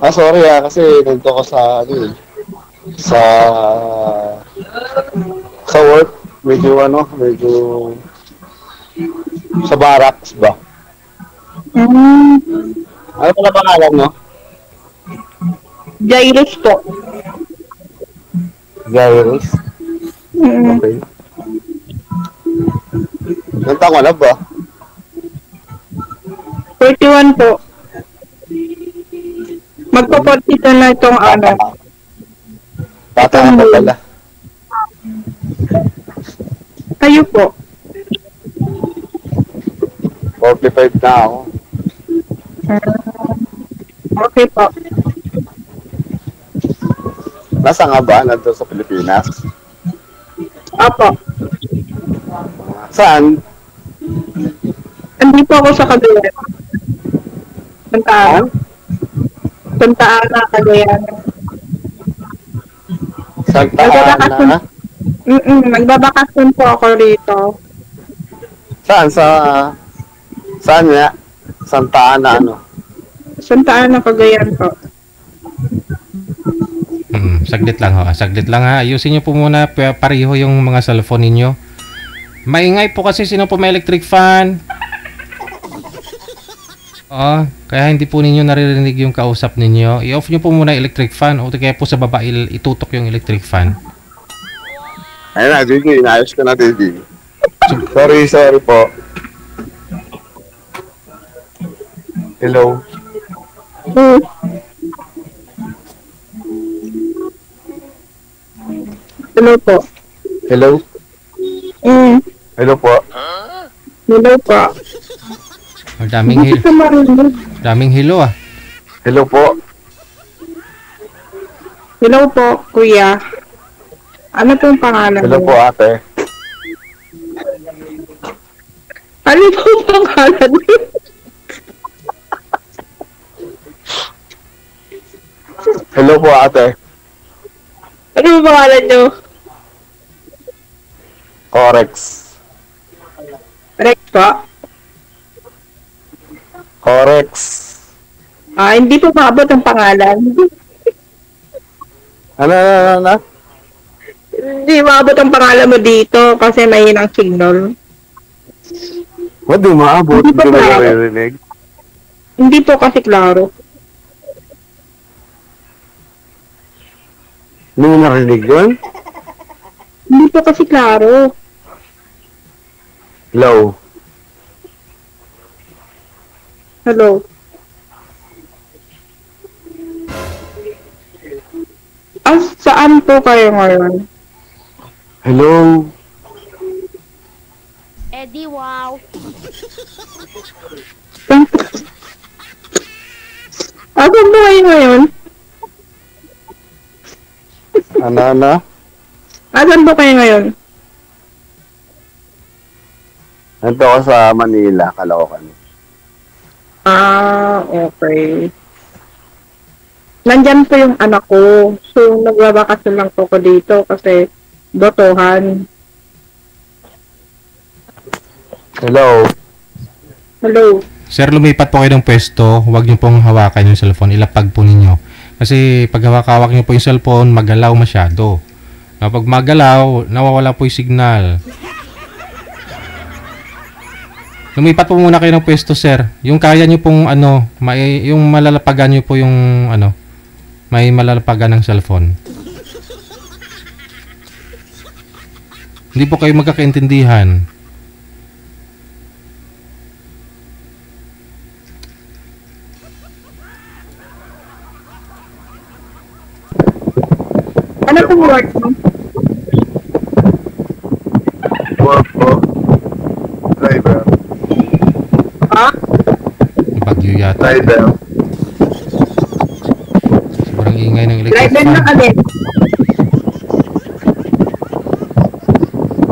Sorry kasi nandito ko sa, ano eh, sa, sa work. Medyo sa barracks ba? Hmm, Ano pala pangalan mo? Jairus po. Jairus? Mm, Okay. Nanta ko na ba? 41 po. Magpo-42 na itong Bata ano, ka. Bata itong ka pa May. pala. Kayo po. 45 na ako. Okay po. Nasa nga ba? Nandun sa Pilipinas? Apo. Saan? Hindi po ako sa Cagayan. Santa Ana. Saan? Santa Ana, Cagayan. Santa Nagbabakasyon. Ana? Nagbabakasyon po ako rito. Saan? Saan nga? Santa Ana ano? Santa Ana, Cagayan po. Saglit lang ho. Saglit lang ha. Ayusin nyo po muna pareho yung mga cellphone ninyo. Maingay po kasi sino po may electric fan. Kaya hindi po ninyo naririnig yung kausap ninyo. I-off nyo po muna yung electric fan o kaya po sa baba itutok yung electric fan. Ayun na, Gigi. Inayos ko na, Gigi. Sorry po. Hello. Hmm. Hello po. Hello. Mm. Hello po. Hello po. Daming Bakit ka marinig? daming hilo ah. Hello po. Hello po, kuya. Ano pong pangalan Hello mo? po, ate. Ano pong pangalan mo? Hello po, ate. Ano pong pangalan nyo? Corex. Rex po? Corex. Hindi po maabot ang pangalan. Ano? Hindi maabot ang pangalan mo dito kasi may hinang signal. Ba't di maabot? Hindi Hindi pa ko klaro. naririnig. Hindi po kasi klaro. Hindi mo narinig yun? Hindi po kasi klaro. Hello. Hello. Saan po kayo ngayon? Hello. Eddie, wow. Saan po kayo ngayon? Ano? Saan po kayo ngayon? Nandito ako sa Manila, Caloocan. Okay. Nandyan po yung anak ko. So, nagbabakasyon lang po ko dito kasi botohan. Hello. Hello. Sir, lumipat po kayo ng pwesto. Huwag nyo pong hawakan yung cellphone. Ilapag po ninyo. Kasi pag hawak-hawak nyo po yung cellphone, magalaw masyado. Kapag magalaw, nawawala po yung signal. Lumipat po muna kayo ng pwesto, sir. Yung kaya nyo pong yung malalapagan nyo po yung may malalapagan ng cellphone. Hindi po kayo magkakaintindihan. Ano pong work mo? Work po. Driver. Ha? Bagyo yata. Driver. Sobrang ingay ng electric Driver na fan. agad.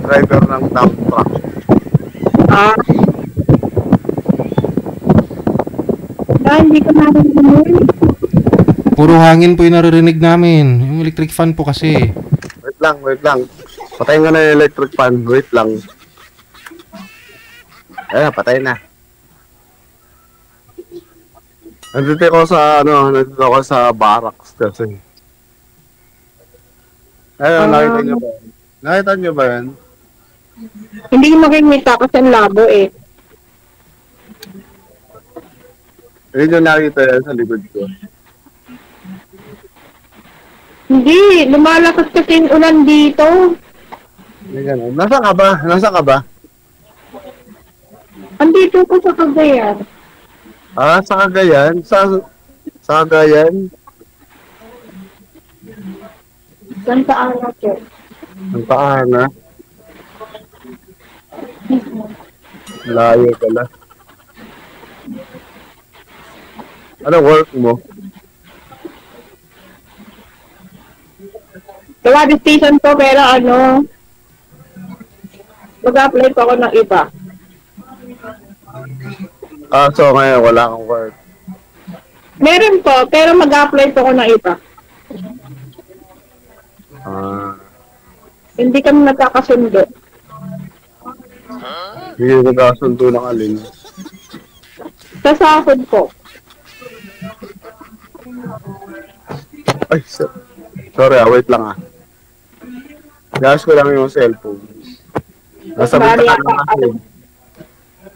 Driver ng dump truck. Hindi ko narinig. Puro hangin po yung naririnig namin. Yung electric fan po kasi. Wait lang. Patayin ko na yung electric fan. Wait lang. Patay na. Nandito ako sa barracks kasi. Ayun, nakita niyo ba? Nakita niyo ba yan? Hindi ko makikita kasi ang labo eh. Yun yung nakita yan sa likod ko. Hindi, lumalakas kasi yung ulan dito. Hindi ganun. Nasaan ka ba? Nasaan ka ba? Andito ko sa Cagayan. Ah, sa Cagayan? Sa Cagayan? Santa Ana po. Ang paana? Layo pala. Ano work mo? Kawadi station po pero ano, mag-apply pa ako ng iba. Ah, so ngayon wala kang work. Meron po, pero mag-apply pa ako ng iba. Ah, Hindi kami nagkakasundo. hindi ko nagkasundo ng alin. Sa sahod po. Ay, sorry wait lang ah. Gas ko lang yung cellphone. Nasa Bali bintana ako, na ako.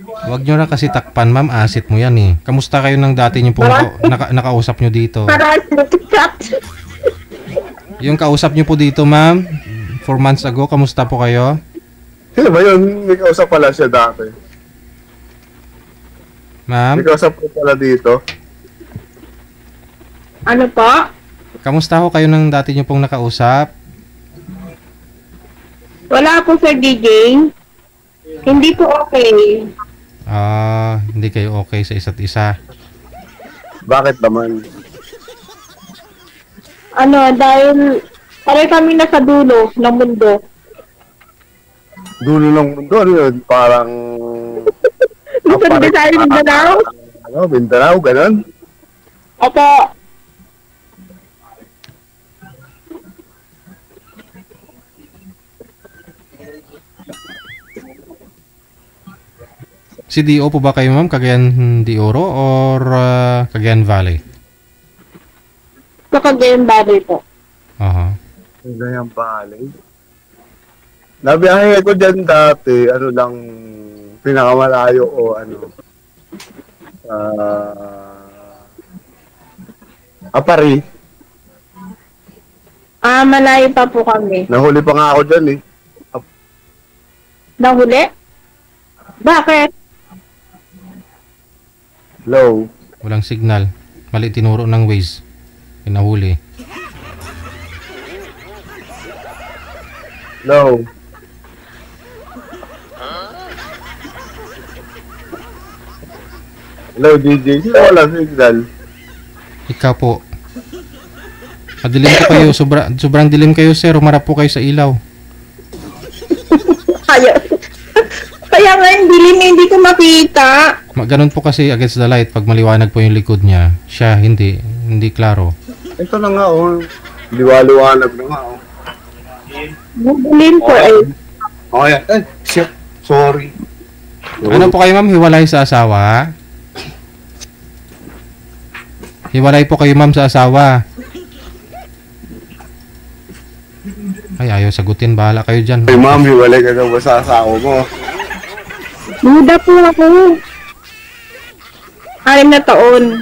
Huwag nyo na kasi takpan, ma'am. Asset mo yan eh. Kamusta kayo ng dati nyo pong nakausap nyo dito? Para chat. Yung kausap nyo po dito, ma'am, 4 months ago, kamusta po kayo? Sino ba yun? May kausap pala siya dati. Ma'am, May kausap ko pala dito. Ano po? kamusta ho kayo ng dati nyo pong nakausap? Wala po Sir DJ. Hindi po okay. Hindi kayo okay sa isa't isa. Bakit naman? Ano, dahil pare kami nasa dulo ng mundo. Dulo ng mundo, ano yun? Parang... Luzon, Visayas, Mindanao? Ano, Mindanao, ganun? Opo. Si D.O. po ba kayo, ma'am? Cagayan de Oro or Cagayan Valley? Sa Cagayan Valley po. Aha. Ganyan bali. Nabiyahe ko dyan dati, ano lang, pinakamalayo o ano. Apari. Malayo pa po kami. Nahuli pa nga ako dyan eh. Nahuli? Bakit? Low. Walang signal. Mali tinuro ng Waze. Pinahuli. Low. Hello, DJ. Sino wala signal? Ikaw po. Madilim po kayo. Sobrang dilim kayo, sir. Umarap po kayo sa ilaw. Kaya nga yung dilim hindi ko makita. Ganun po kasi against the light. Pag maliwanag po yung likod niya, siya hindi klaro. Ito na nga oh. Liwa-liwanag na nga oh. Dilim po eh. Okay. Ay, shit. Sorry. Ano po kayo, ma'am? Hiwalay sa asawa? Hiwalay po kayo, ma'am, sa asawa. Ay, ayaw sagutin. Bahala kayo dyan. Ay, ma'am, hiwalay ka na ba sa asawa mo? Muda po ako. 6 na taon.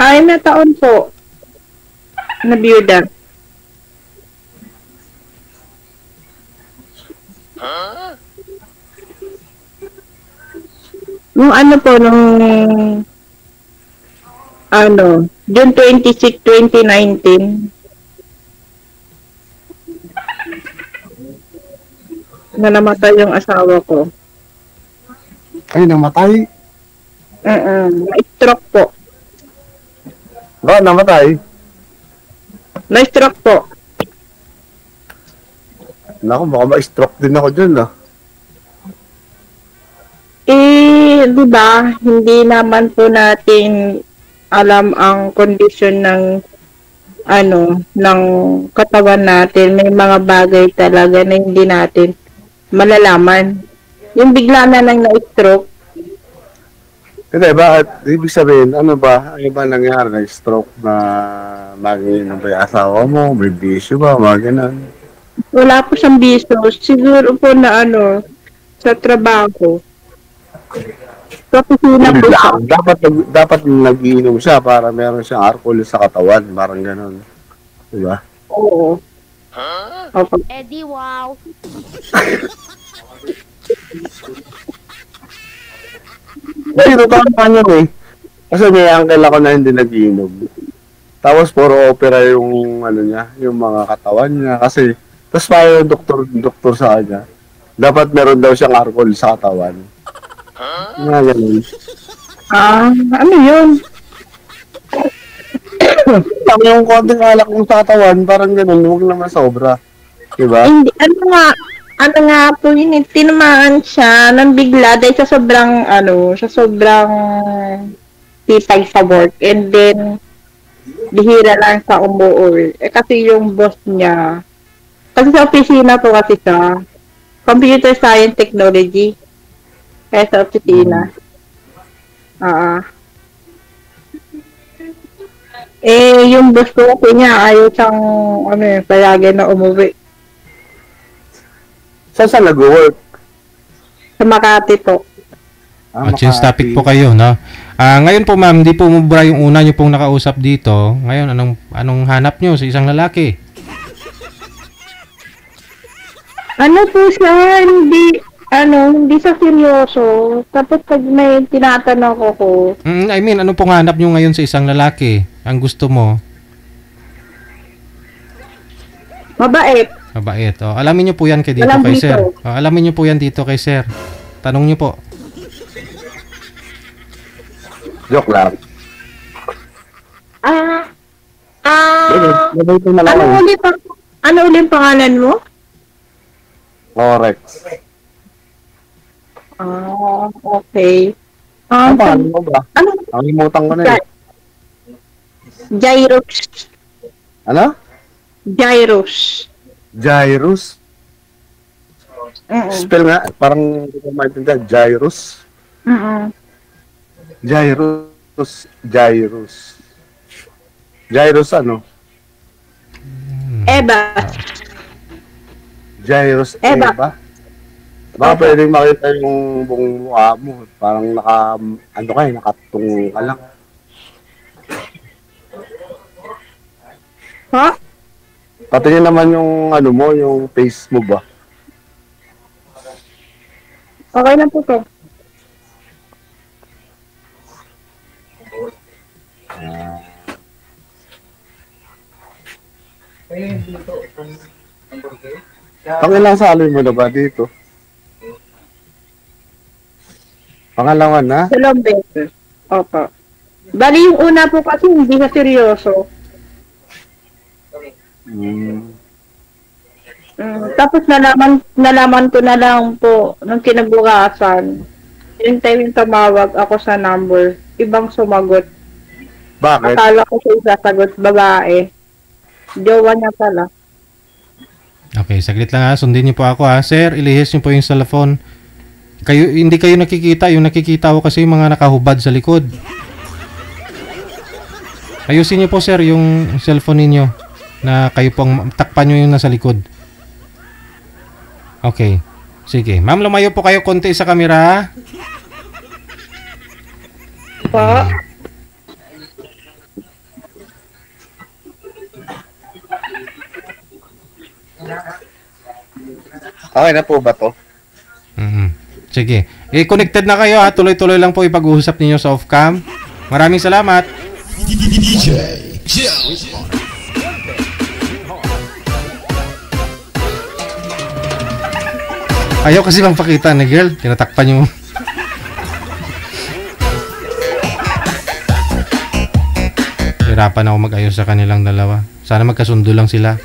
Ay na taon po. Na biyuda. Nung ano po, nung June 26, 2019. Na namatay yung asawa ko. Ay, namatay? Na-stroke po. Ba, namatay? Na-stroke po. Naku, baka ma-stroke din ako dyan ah. Di ba, hindi naman po natin alam ang kondisyon ng ng katawan natin. May mga bagay talaga na hindi natin malalaman. Yung bigla na lang na-stroke, Hindi, bakit? Ibig sabihin, ano ba? Ano ba nangyari? Na-stroke na magiinom ba yung asawa mo? May bisyo ba? Mga ganun. wala po siyang biso. Siguro po na sa trabaho. Sa opisina po siya. Dapat nag-iinom siya para meron siyang alcohol sa katawan. Parang ganun. Diba? Oo. Opo. Eddie, wow. Hindi, totoo naman yun eh. Kasi may uncle ako na hindi nag-iinom. Tapos puro opera yung ano niya, yung mga katawan niya. Kasi, tapos pa yung doktor sa kanya. Dapat meron daw siyang alcohol sa katawan. Nga ganun. Ano yun? Lang yung konting alak mo sa katawan, parang ganun, huwag naman sobra. Diba? Hindi, ano nga po yun, tinamaan siya ng bigla dahil sa sobrang sipag sa work. And then, bihira lang sa umuwi. Kasi yung boss niya, kasi sa opisina po kasi siya, computer science technology. Kaya sa opisina. Yung boss ko kasi niya, ayaw siyang, payagan na umuwi. Saan sa nag-work? Sa Makati po. Change topic po kayo, no? Ngayon po ma'am, di po mubra yung una nyo pong nakausap dito. Ngayon, anong hanap nyo sa isang lalaki? Ano po siya, hindi sa seryoso. Tapos pag may tinatanong ko, I mean, ano pong hanap nyo ngayon sa isang lalaki? Ang gusto mo? mabait. Mabait. Alamin nyo po yan kay dito Walang kay dito. sir. Alamin nyo po yan dito kay sir. Tanong nyo po. Joke lang. Mabait na lang. Ano ulit pangalan mo? Correct. Okay. Ano mo ba? Ano? Nakalimutan ko na eh. Jairus. Ano? Jairus. Jairus? Spell nga, parang hindi ko maintindihan. Jairus? Jairus ano? Eva. Jairus Eva. Eva? Baka pwedeng makita yung buong mukha mo. Parang nakatungo ka lang. Ha? Patingin naman yung yung face mo ba? Okay na po to. Pangilang salin mo na ba dito? Pangalawa na? Dalawang beses. Opo. Bali yung una po kasi hindi na seryoso. Tapos nalaman ko na lang po nung kinabukasan. Yung time yung tumawag ako sa number, ibang sumagot. Bakit? Akala ko siya sasagot, babae. Jowa niya pala. Okay, saglit lang ha. Sundin niyo po ako ha. Sir, ilihis niyo po yung cellphone. Hindi kayo nakikita. Yung nakikita ko kasi yung mga nakahubad sa likod. Ayusin niyo po sir yung cellphone ninyo na kayo pong takpan nyo yung nasa likod. Okay. Sige. Ma'am, lumayo po kayo konti sa camera ha. Po? Okay na po ba to? Sige. Connected na kayo ha. Tuloy-tuloy lang po ipag-uusap ninyo sa off-cam. Maraming salamat. Ayaw kasi bang pakita ni girl. Tinatakpan yung... Hirapan ako mag-ayos sa kanilang dalawa. Sana magkasundo lang sila.